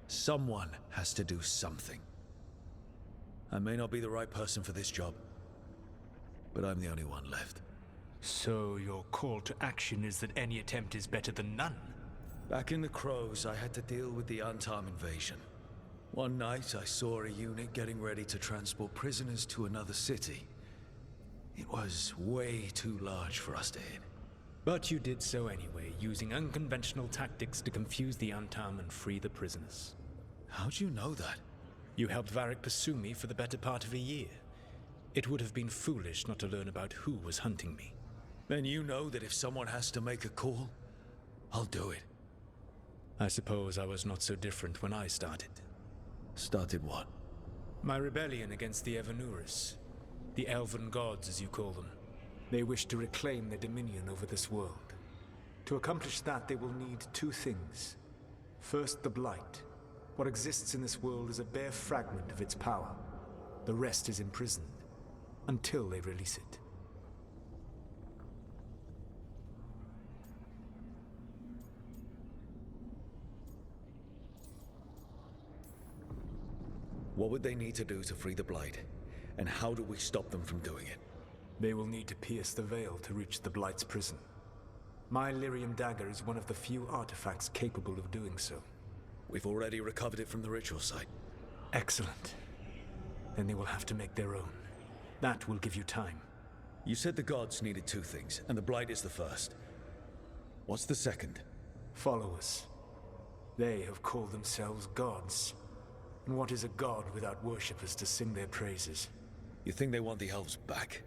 Someone has to do something. I may not be the right person for this job, but I'm the only one left. So your call to action is that any attempt is better than none? Back in the Crows, I had to deal with the Antam invasion. One night, I saw a unit getting ready to transport prisoners to another city. It was way too large for us to hit. But you did so anyway, using unconventional tactics to confuse the Antam and free the prisoners. How'd you know that? You helped Varric pursue me for the better part of a year. It would have been foolish not to learn about who was hunting me. Then you know that if someone has to make a call, I'll do it. I suppose I was not so different when I started. Started what? My rebellion against the Evanuris. The Elven Gods, as you call them. They wish to reclaim their dominion over this world. To accomplish that, they will need two things. First, the Blight. What exists in this world is a bare fragment of its power. The rest is imprisoned, until they release it. What would they need to do to free the Blight? And how do we stop them from doing it? They will need to pierce the veil to reach the Blight's prison. My Lyrium dagger is one of the few artifacts capable of doing so. We've already recovered it from the ritual site. Excellent. Then they will have to make their own. That will give you time. You said the gods needed two things, and the Blight is the first. What's the second? Followers. They have called themselves gods. And what is a god without worshippers to sing their praises? You think they want the elves back?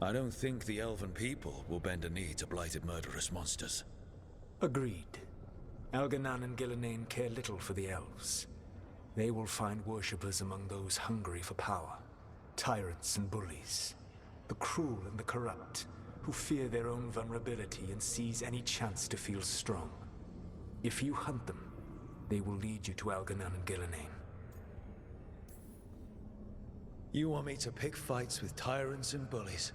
I don't think the elven people will bend a knee to blighted murderous monsters. Agreed. Elganan and Gillenane care little for the elves. They will find worshippers among those hungry for power. Tyrants and bullies. The cruel and the corrupt, who fear their own vulnerability and seize any chance to feel strong. If you hunt them, they will lead you to Elganan and Gillenane. You want me to pick fights with tyrants and bullies?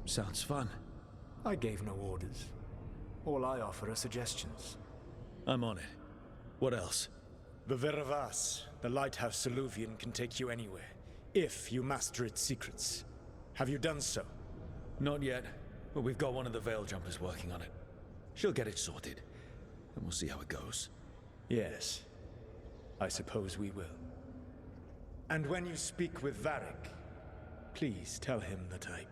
Sounds fun. I gave no orders. All I offer are suggestions. I'm on it. What else? The Veravas, the lighthouse Soluvian, can take you anywhere, if you master its secrets. Have you done so? Not yet, but we've got one of the Veil Jumpers working on it. She'll get it sorted, and we'll see how it goes. Yes, I suppose we will. And when you speak with Varric, please tell him that I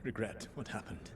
regret what happened.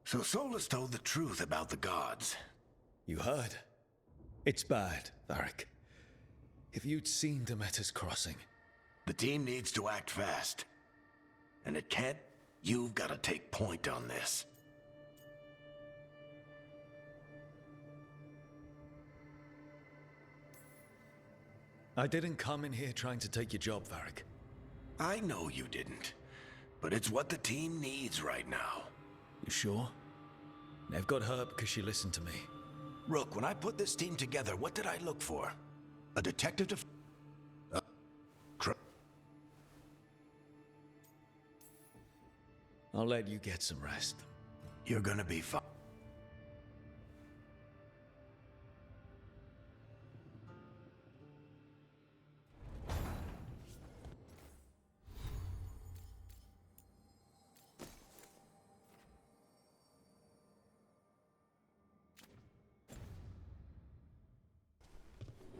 So Solus told the truth about the gods. You heard? It's bad, Varric. If you'd seen Demeter's crossing... The team needs to act fast. And it can't... You've got to take point on this. I didn't come in here trying to take your job, Varric. I know you didn't. But it's what the team needs right now. You sure? Nev got hurt because she listened to me. Rook, when I put this team together, what did I look for? A detective to... I'll let you get some rest. You're gonna be fine.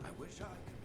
I wish I could.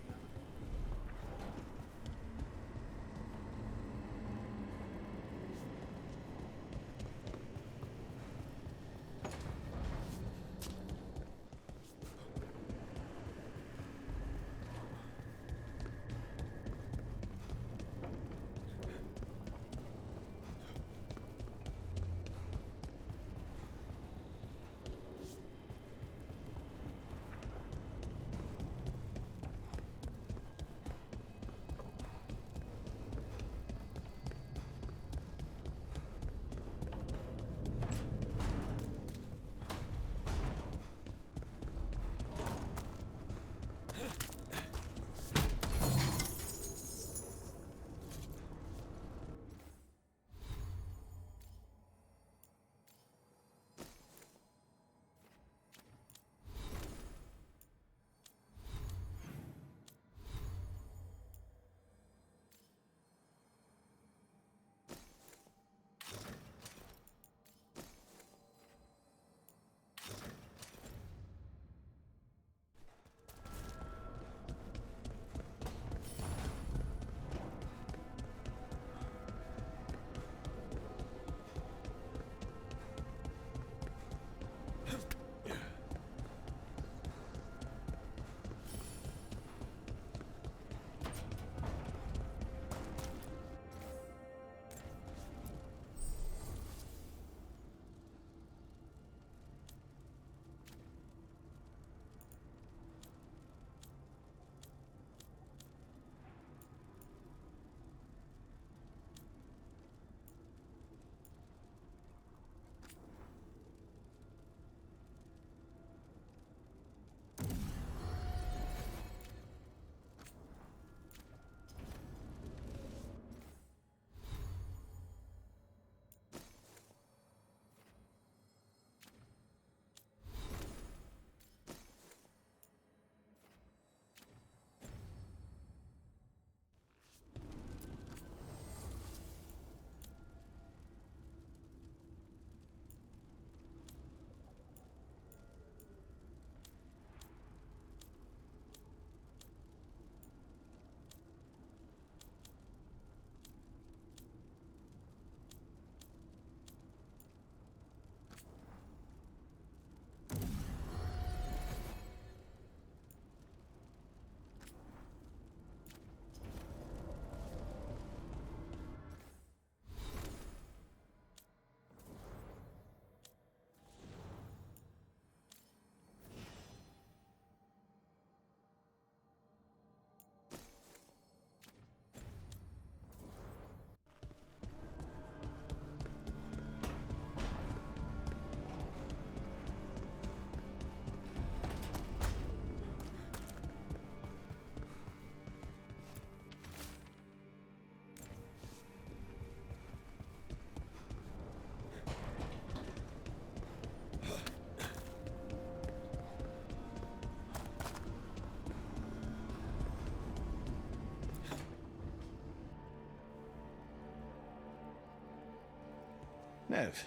Nev,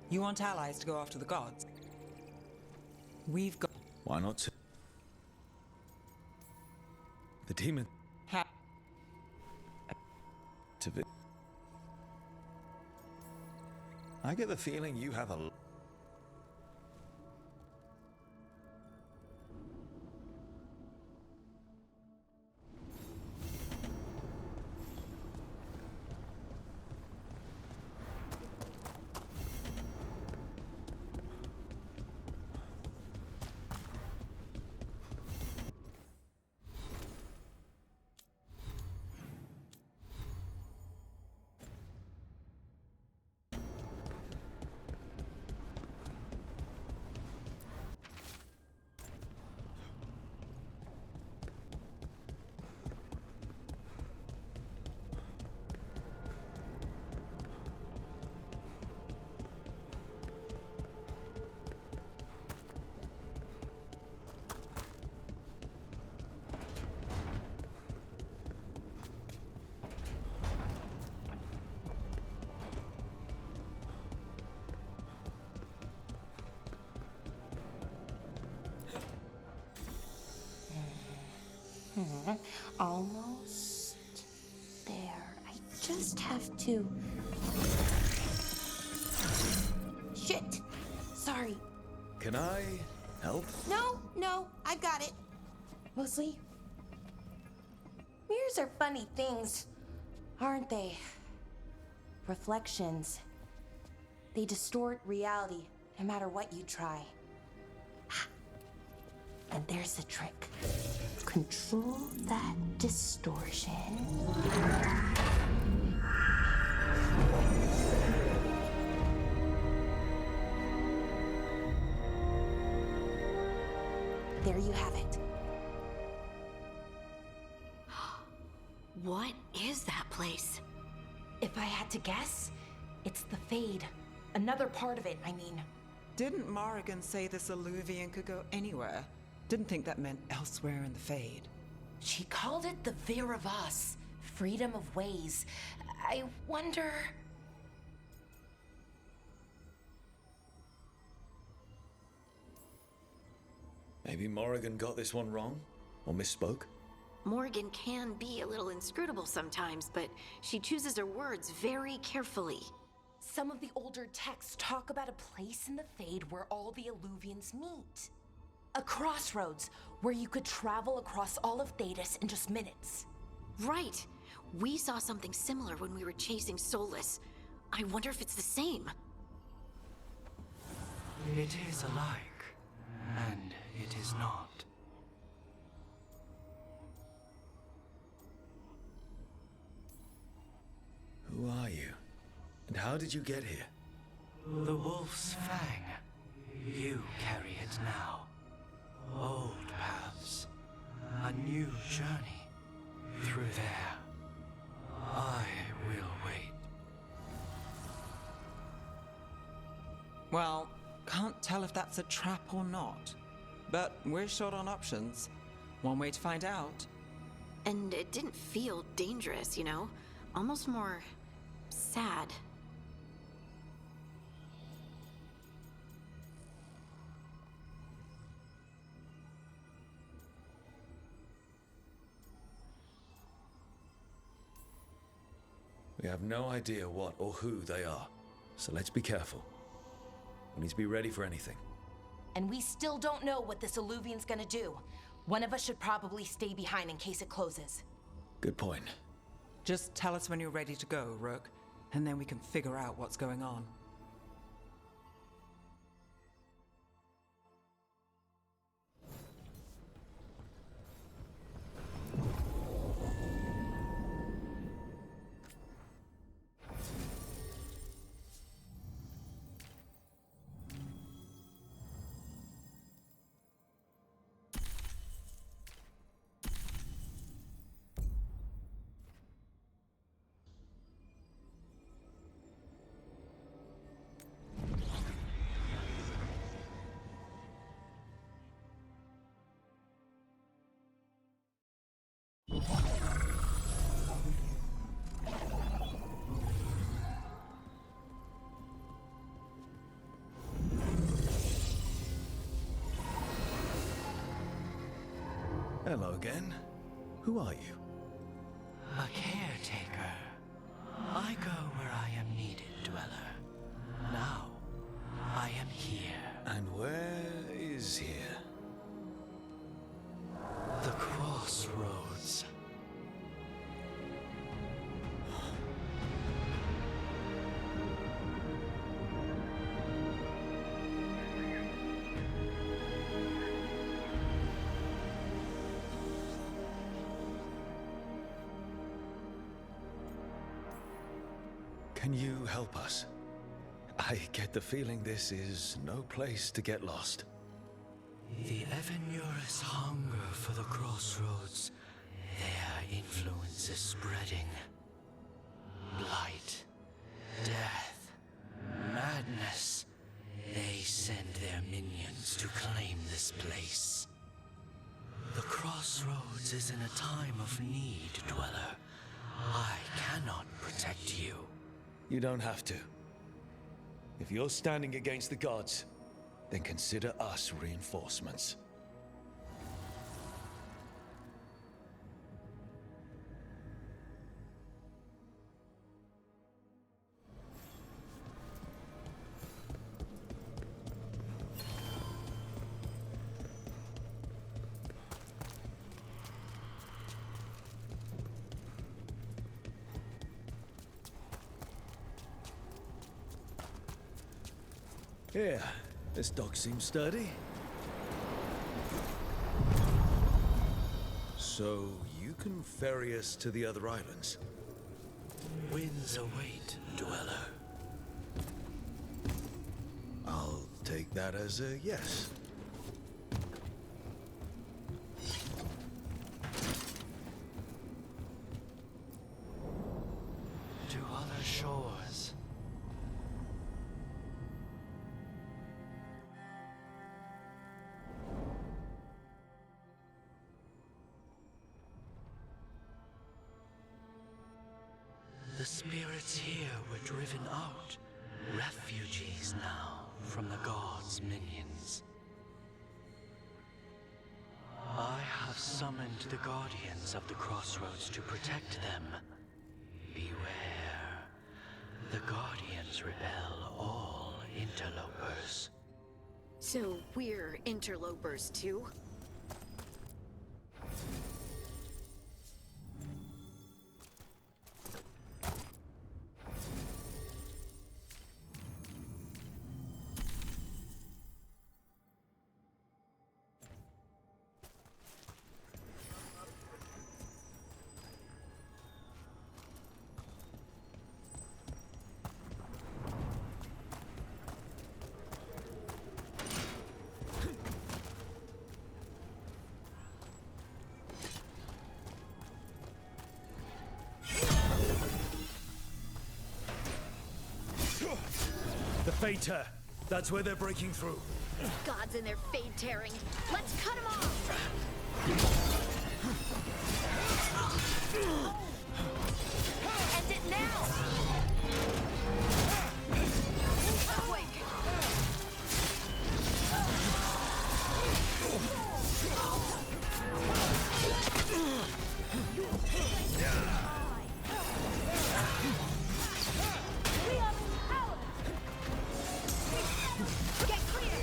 You want allies to go after the gods? We've got... why not the demon Ha- to I get the feeling you have a... Almost there. I just have to... Shit! Sorry. Can I help? No, I've got it. Mostly, mirrors are funny things, aren't they? Reflections. They distort reality, no matter what you try. And there's the trick. Control that distortion. There you have it. What is that place? If I had to guess, it's the Fade. Another part of it, I mean. Didn't Morrigan say this Illuvian could go anywhere? Didn't think that meant elsewhere in the Fade. She called it the Vir of Us, freedom of ways. I wonder... Maybe Morrigan got this one wrong? Or misspoke? Morgan can be a little inscrutable sometimes, but she chooses her words very carefully. Some of the older texts talk about a place in the Fade where all the Illuvians meet. A crossroads where you could travel across all of Thedas in just minutes. Right. We saw something similar when we were chasing Soulless. I wonder if it's the same. It is alike, and it is not. Who are you? And how did you get here? The Wolf's Fang. You carry it now. Old paths. A new journey. Through there. I will wait. Well, can't tell if that's a trap or not. But we're short on options. One way to find out. And it didn't feel dangerous, you know? Almost more... sad. We have no idea what or who they are, so let's be careful. We need to be ready for anything. And we still don't know what this Illuvian's gonna do. One of us should probably stay behind in case it closes. Good point. Just tell us when you're ready to go, Rook, and then we can figure out what's going on. Hello again. Who are you? A caretaker. I go where I am needed, Dweller. Now, I am here. And where is here? The crossroads. Can you help us? I get the feeling this is no place to get lost. The Evanurus hunger for the crossroads. Their influence is spreading. Blight, death, madness. They send their minions to claim this place. The crossroads is in a time of need, Dweller. I cannot protect you. You don't have to. If you're standing against the gods, then consider us reinforcements. Here, this dock seems sturdy. So, you can ferry us to the other islands? Winds await, dweller. I'll take that as a yes. To other shores. The spirits here were driven out, refugees now from the gods' minions. I have summoned the guardians of the crossroads to protect them. Beware. The guardians repel all interlopers. So we're interlopers too? The Fater! That's where they're breaking through. Gods and their fade tearing. Let's cut them off! End it now! Quick! Get clear!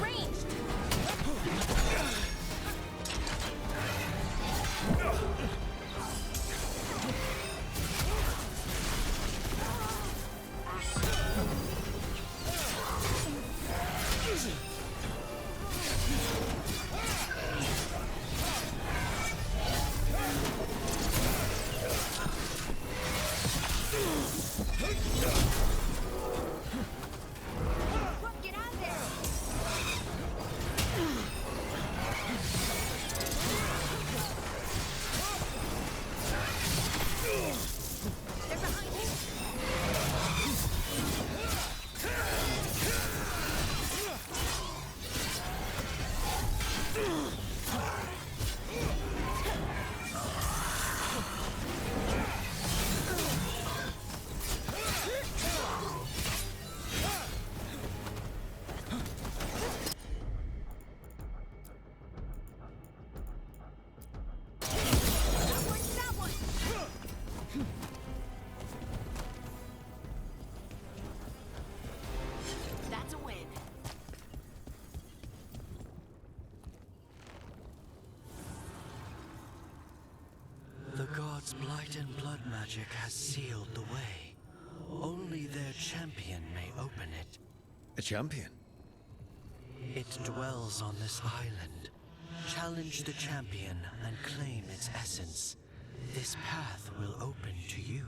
Ranged! Get out there! They're behind you! That one! That's a win. The gods' blight and blood magic has sealed the way. Only their champion may open it. A champion? It dwells on this island. Challenge the champion and claim its essence. This path will open to you.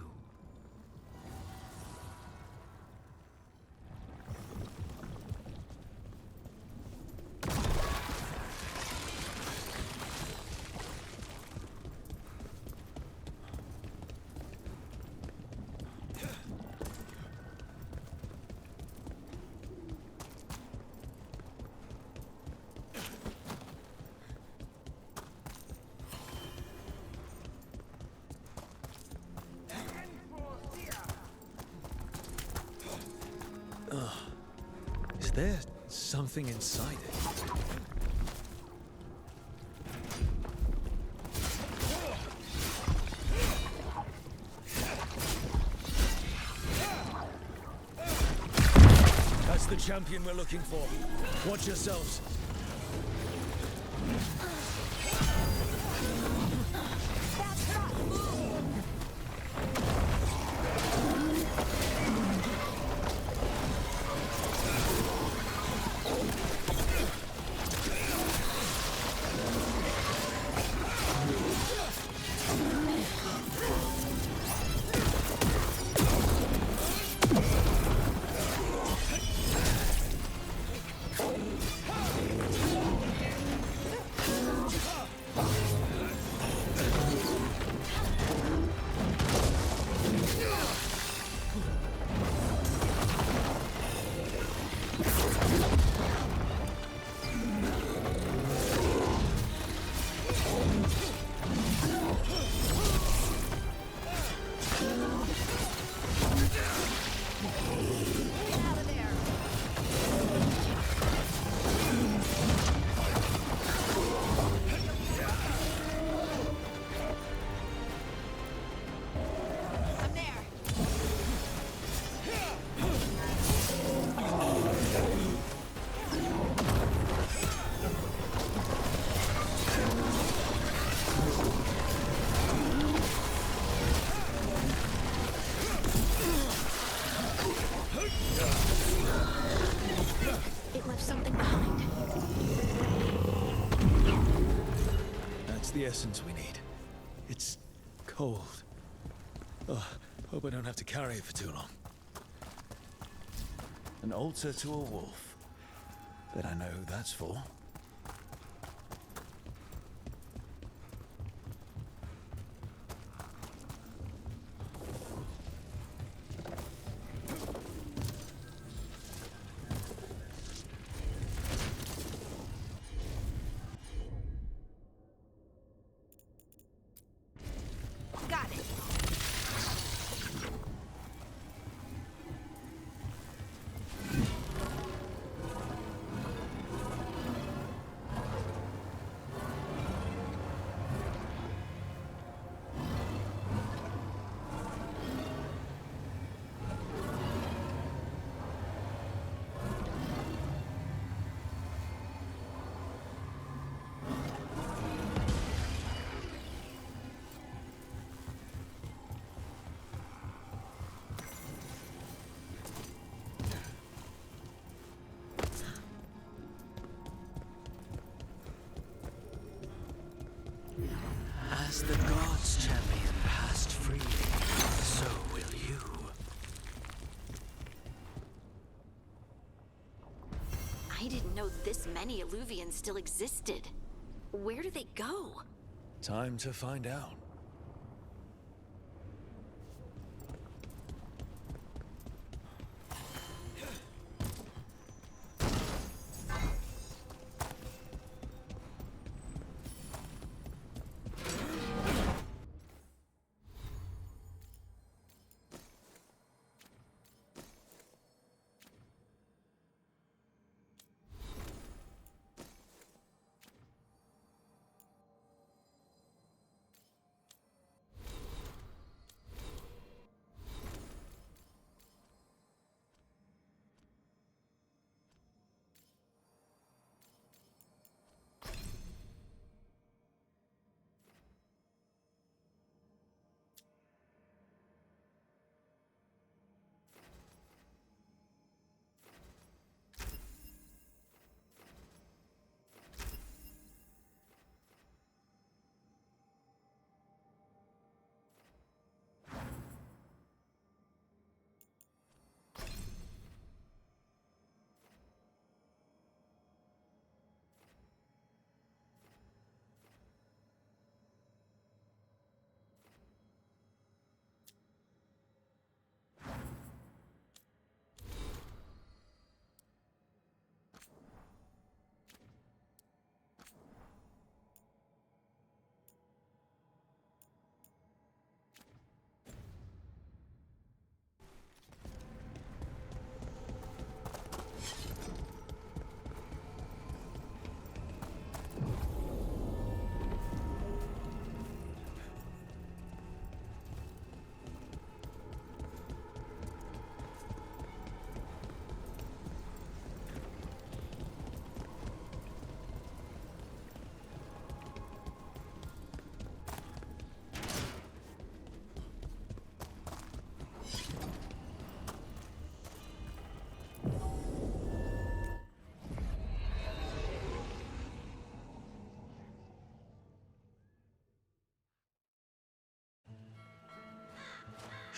Is there something inside it? That's the champion we're looking for. Watch yourselves. It left something behind. That's the essence we need. It's cold. Oh, hope I don't have to carry it for too long. An altar to a wolf. Bet I know who that's for. Got it. As the gods' champion passed freely, so will you. I didn't know this many Illuvians still existed. Where do they go? Time to find out.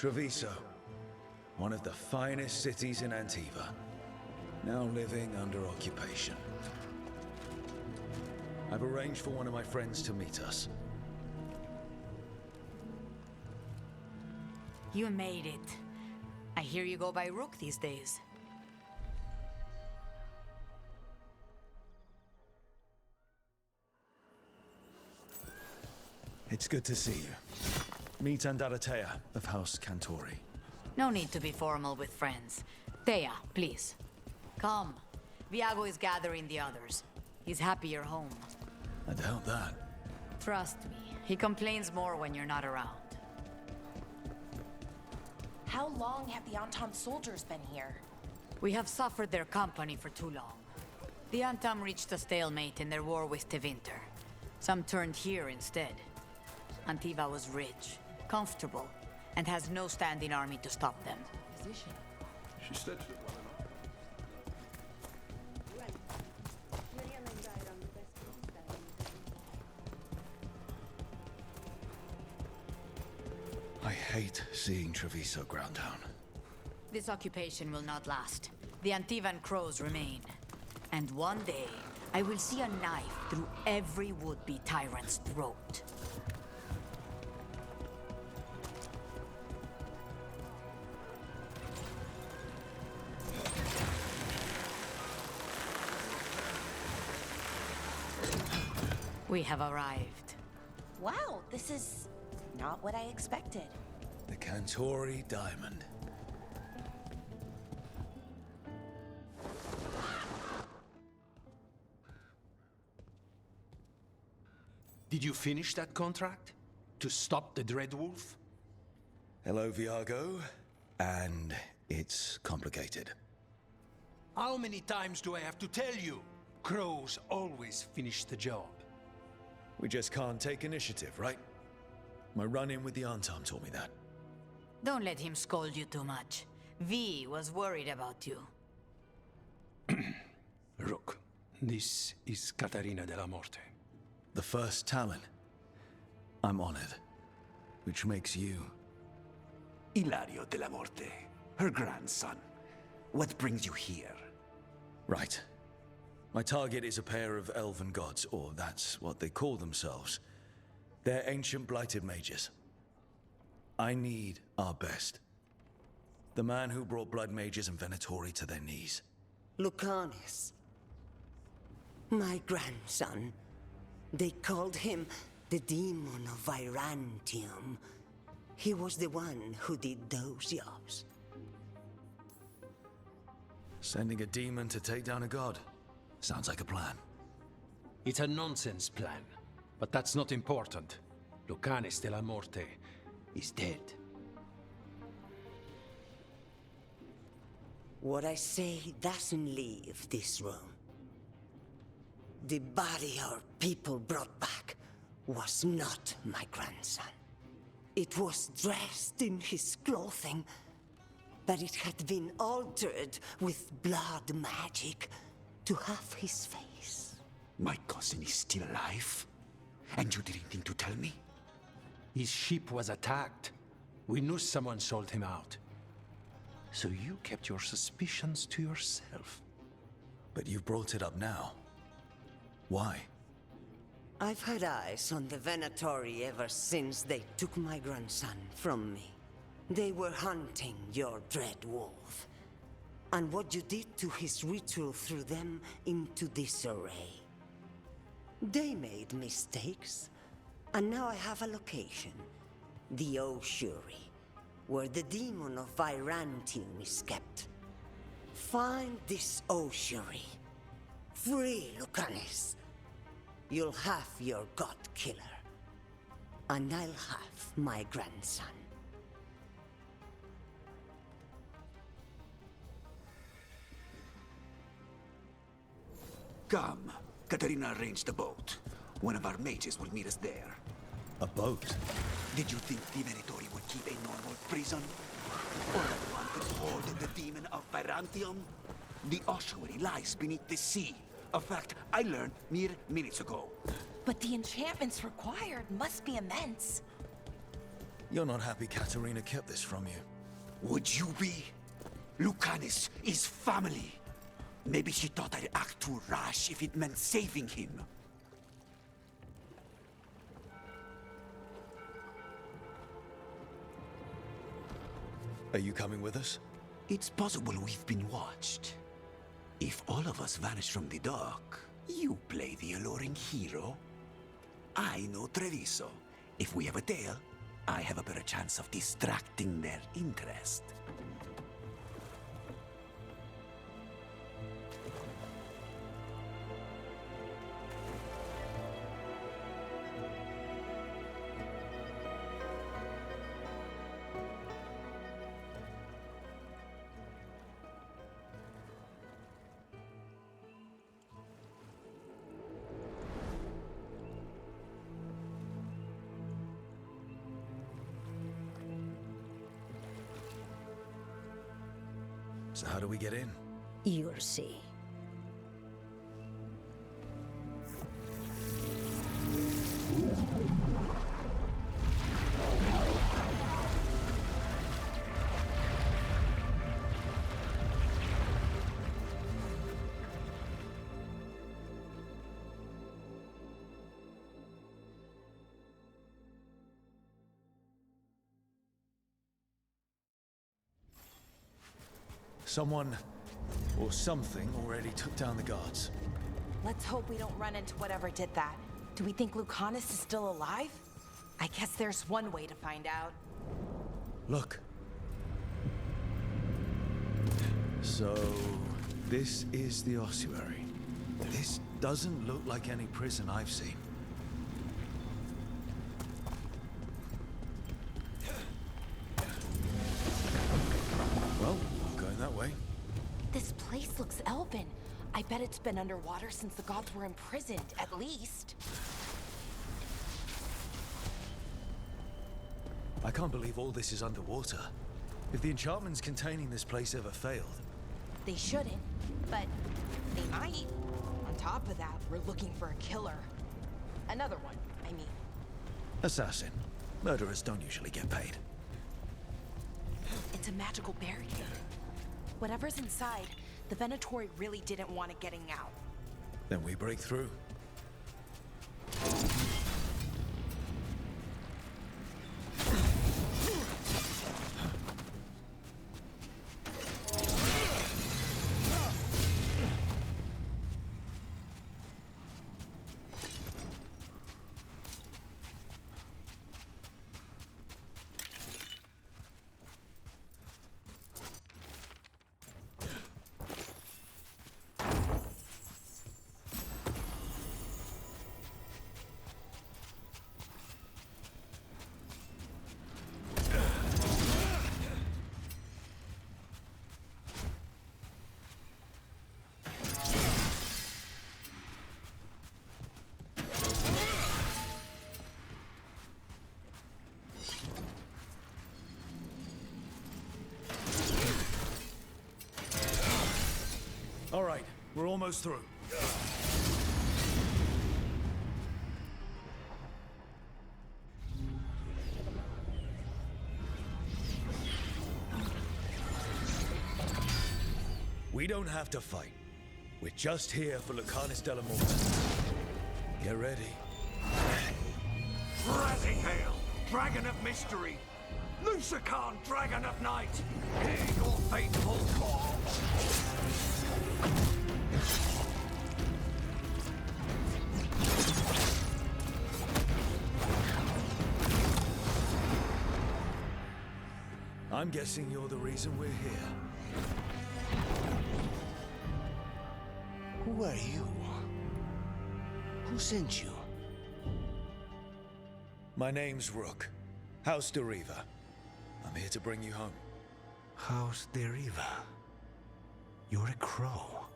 Treviso, one of the finest cities in Antiva, now living under occupation. I've arranged for one of my friends to meet us. You made it. I hear you go by Rook these days. It's good to see you. Meet Andaratea of House Cantori. No need to be formal with friends. Thea, please. Come. Viago is gathering the others. He's happier home. I doubt that. Trust me, he complains more when you're not around. How long have the Antam soldiers been here? We have suffered their company for too long. The Antam reached a stalemate in their war with Tevinter. Some turned here instead. Antiva was rich, comfortable, and has no standing army to stop them. She said it well enough. I hate seeing Treviso ground down. This occupation will not last. The Antivan crows remain. And one day, I will see a knife through every would-be tyrant's throat. We have arrived. Wow, this is not what I expected. The Cantori Diamond. Did you finish that contract? To stop the Dread Wolf? Hello, Viago. And it's complicated. How many times do I have to tell you? Crows always finish the job. We just can't take initiative, right? My run-in with the Antam taught me that. Don't let him scold you too much. V was worried about you. Rook, this is Catarina della Morte. The first Talon. I'm honored. Which makes you... Ilario della Morte, her grandson. What brings you here? Right. My target is a pair of elven gods, or that's what they call themselves. They're ancient blighted mages. I need our best. The man who brought blood mages and Venatori to their knees. Lucanis. My grandson. They called him the Demon of Virantium. He was the one who did those jobs. Sending a demon to take down a god. Sounds like a plan. It's a nonsense plan, but that's not important. Lucanis della Morte is dead. What I say doesn't leave this room. The body our people brought back was not my grandson. It was dressed in his clothing, but it had been altered with blood magic to have his face. My cousin is still alive? And you didn't think to tell me? His ship was attacked. We knew someone sold him out. So you kept your suspicions to yourself. But you've brought it up now. Why? I've had eyes on the Venatori ever since they took my grandson from me. They were hunting your Dread Wolf. And what you did to his ritual threw them into disarray. They made mistakes, and now I have a location. The Ossuary, where the demon of Virantium is kept. Find this Ossuary. Free Lucanis. You'll have your god killer. And I'll have my grandson. Come. Katarina arranged a boat. One of our mages will meet us there. A boat? Did you think the Venatori would keep a normal prison? Or that one could hold the demon of Virantium? The ossuary lies beneath the sea. A fact I learned mere minutes ago. But the enchantments required must be immense. You're not happy Katerina kept this from you. Would you be? Lucanus is family. Maybe she thought I'd act too rash if it meant saving him. Are you coming with us? It's possible we've been watched. If all of us vanish from the dock, you play the alluring hero. I know Treviso. If we have a tail, I have a better chance of distracting their interest. So how do we get in? You'll see. Someone or something already took down the guards. Let's hope we don't run into whatever did that. Do we think Lucanus is still alive? I guess there's one way to find out. Look. So, this is the ossuary. This doesn't look like any prison I've seen. Well, going that way. This place looks elven. I bet it's been underwater since the gods were imprisoned, at least. I can't believe all this is underwater. If the enchantments containing this place ever failed... They shouldn't, but they might. On top of that, we're looking for a killer. Another one, I mean. Assassin. Murderers don't usually get paid. It's a magical barrier. Whatever's inside, the Venatori really didn't want it getting out. Then we break through. All right, we're almost through. We don't have to fight. We're just here for Lucanus de la Morte. Get ready. Razzie Hail, Dragon of Mystery! Lucican, Dragon of Night! Hear your fateful call! I'm guessing you're the reason we're here. Who are you? Who sent you? My name's Rook. House Deriva. I'm here to bring you home. House Deriva. You're a crow.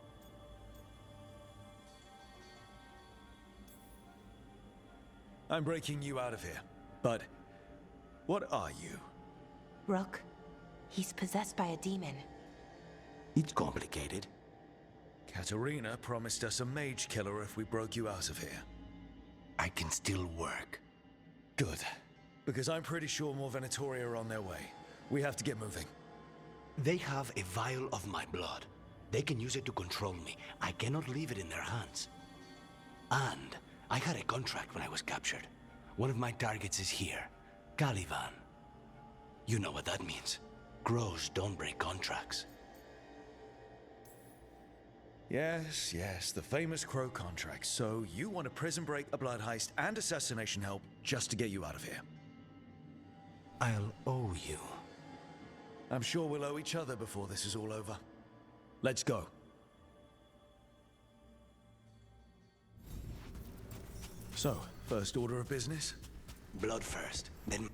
I'm breaking you out of here. But what are you? Rook, he's possessed by a demon. It's complicated. Katerina promised us a mage killer if we broke you out of here. I can still work. Good. Because I'm pretty sure more Venatori are on their way. We have to get moving. They have a vial of my blood. They can use it to control me. I cannot leave it in their hands. And I had a contract when I was captured. One of my targets is here, Caliban. You know what that means. Crows don't break contracts. Yes, the famous Crow contract. So you want a prison break, a blood heist, and assassination help just to get you out of here. I'll owe you. I'm sure we'll owe each other before this is all over. Let's go. So, first order of business? Blood first, then...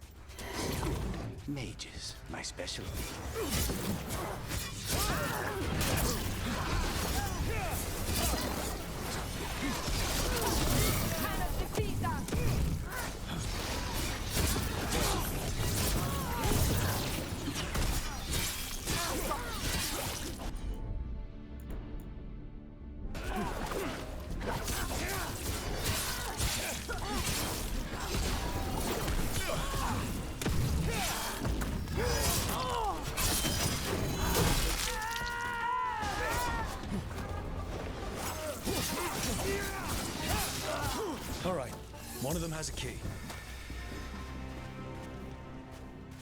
mages, my specialty. All right, one of them has a key.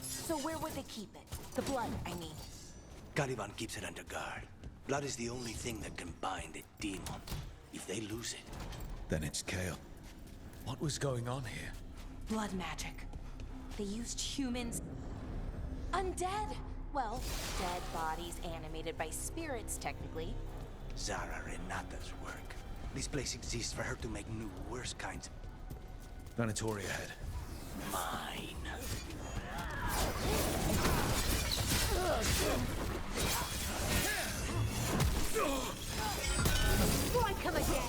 So where would they keep it? The blood, I mean. Caliban keeps it under guard. Blood is the only thing that can bind a demon. If they lose it... Then it's chaos. What was going on here? Blood magic. They used humans. Undead! Well, dead bodies animated by spirits, technically. Zara Renata's work. This place exists for her to make new, worse kinds of... Venatori ahead. Mine. Strike him again!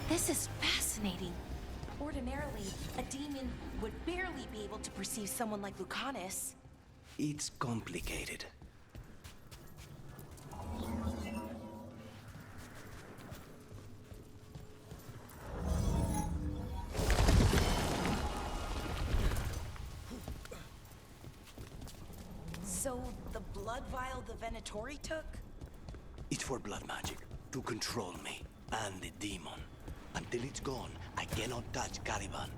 This is fascinating. Ordinarily, a demon would barely be able to perceive someone like Lucanus. It's complicated. So, the blood vial the Venatori took? It's for blood magic, to control me, and the demon. Until it's gone, I cannot touch Caliban.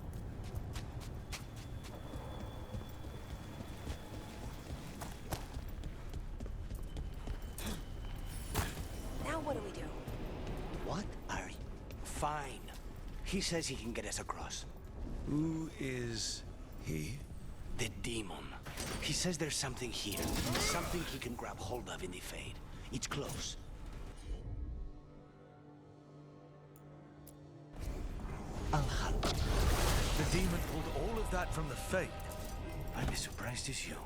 Now what do we do? What are you? Fine. He says he can get us across. Who is he? The demon. He says there's something here. Something he can grab hold of in the Fade. It's close. I'll help. The demon pulled all of that from the Fade. I'm as surprised as you.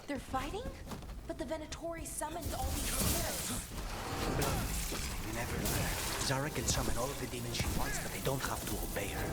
They're fighting? But the Venatori summoned all these spirits. You never learn. Zara can summon all of the demons she wants, but they don't have to obey her.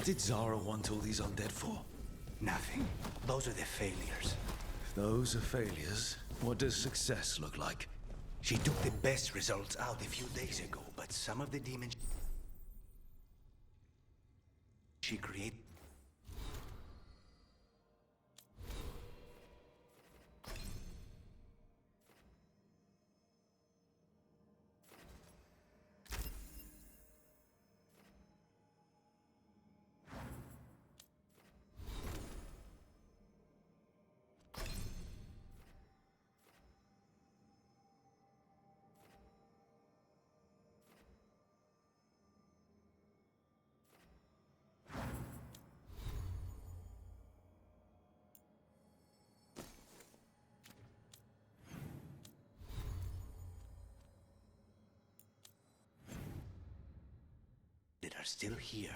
What did Zara want all these undead for? Nothing. Those are the failures. If those are failures, what does success look like? She took the best results out a few days ago, but some of the demons she created. that are still here.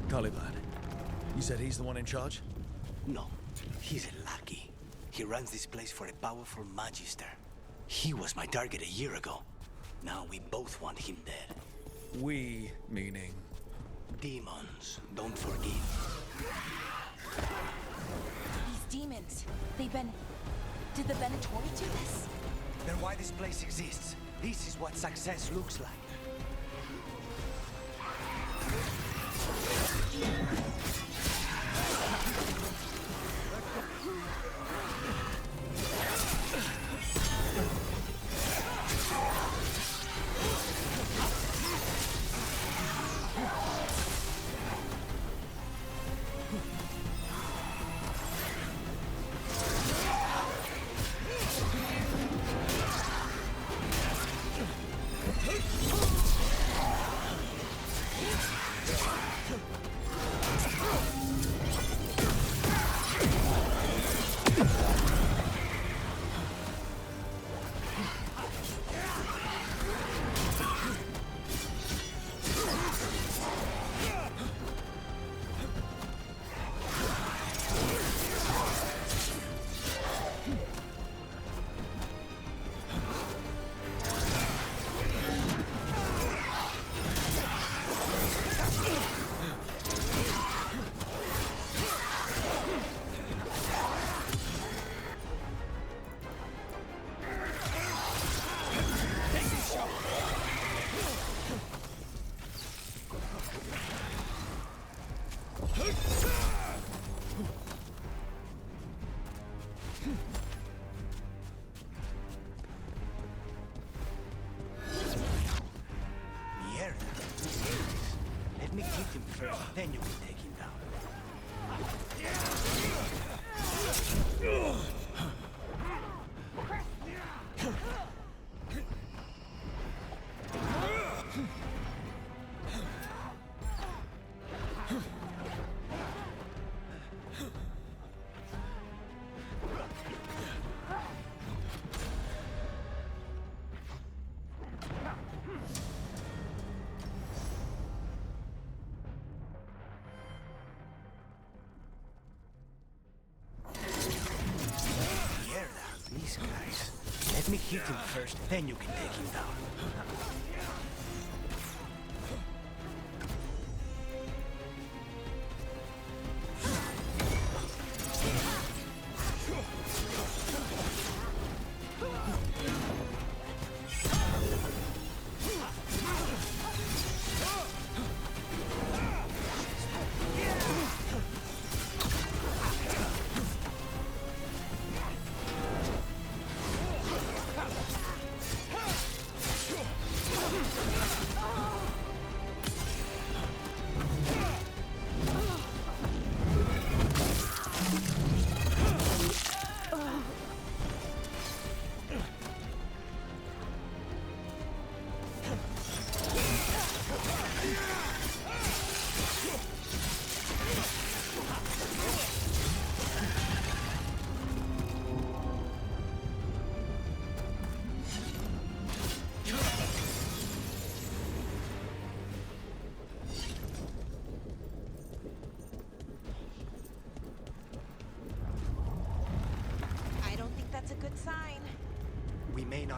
Caliban. You said he's the one in charge? No, he's a lackey. He runs this place for a powerful magister. He was my target a year ago. Now we both want him dead. We, meaning? Demons, don't forget. These demons, they've been... Did the Venatori do this? Then why this place exists? This is what success looks like. Let me hit him first, then you can take him down. These guys. Let me hit him first, then you can take him down.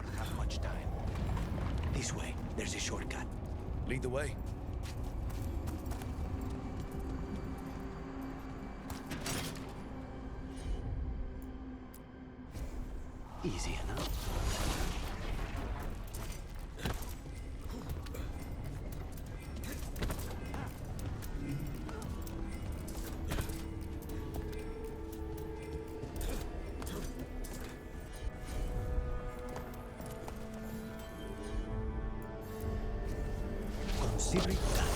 not have much time. This way, there's a shortcut. Lead the way. Easy enough. Consider it done.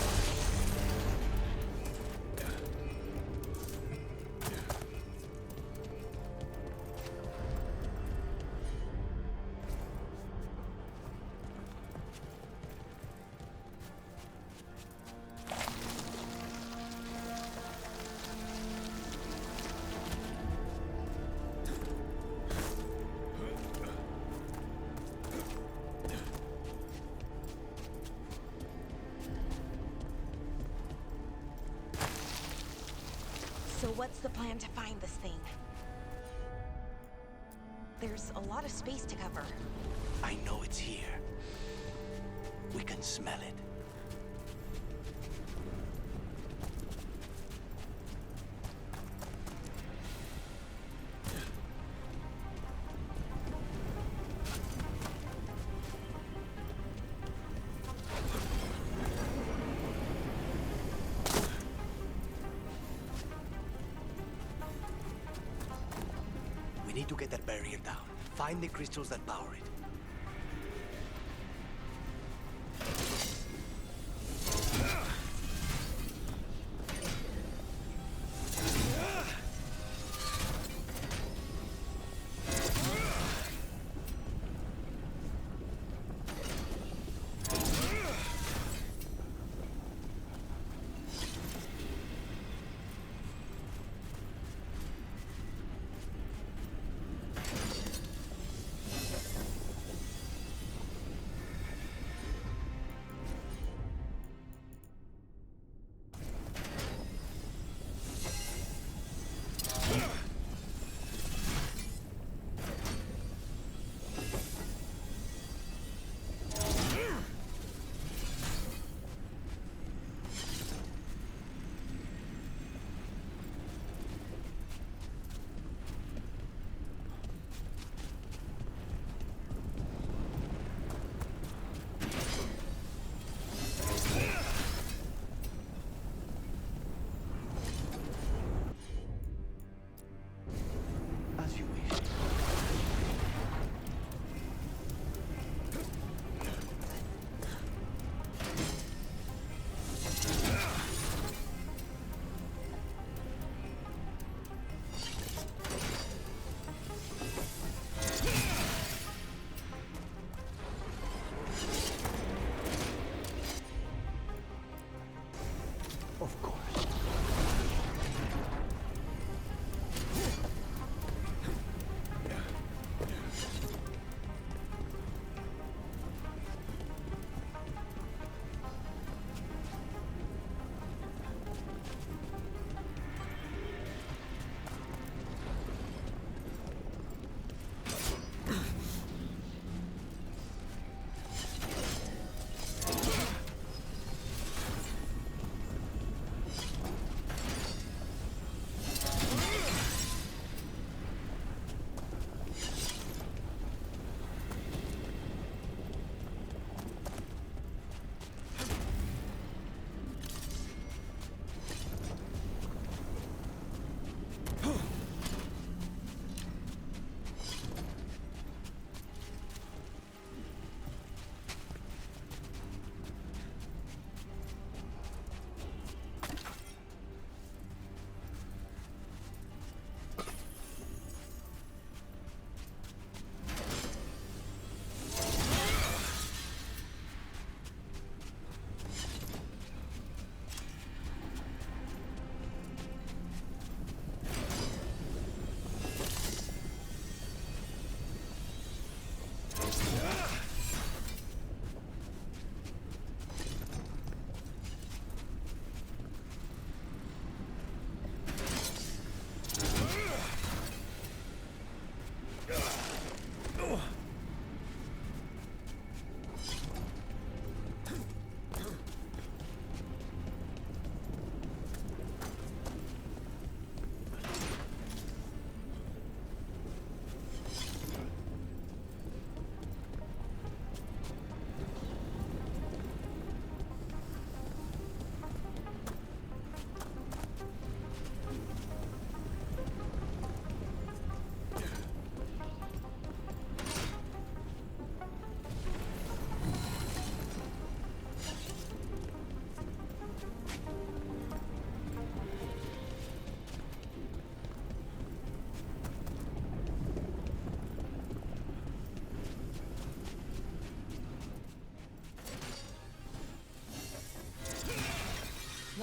So what's the plan to find this thing? There's a lot of space to cover. I know it's here. We can smell it. We need to get that barrier down. Find the crystals that power it.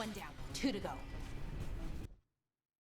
One down, 2 to go.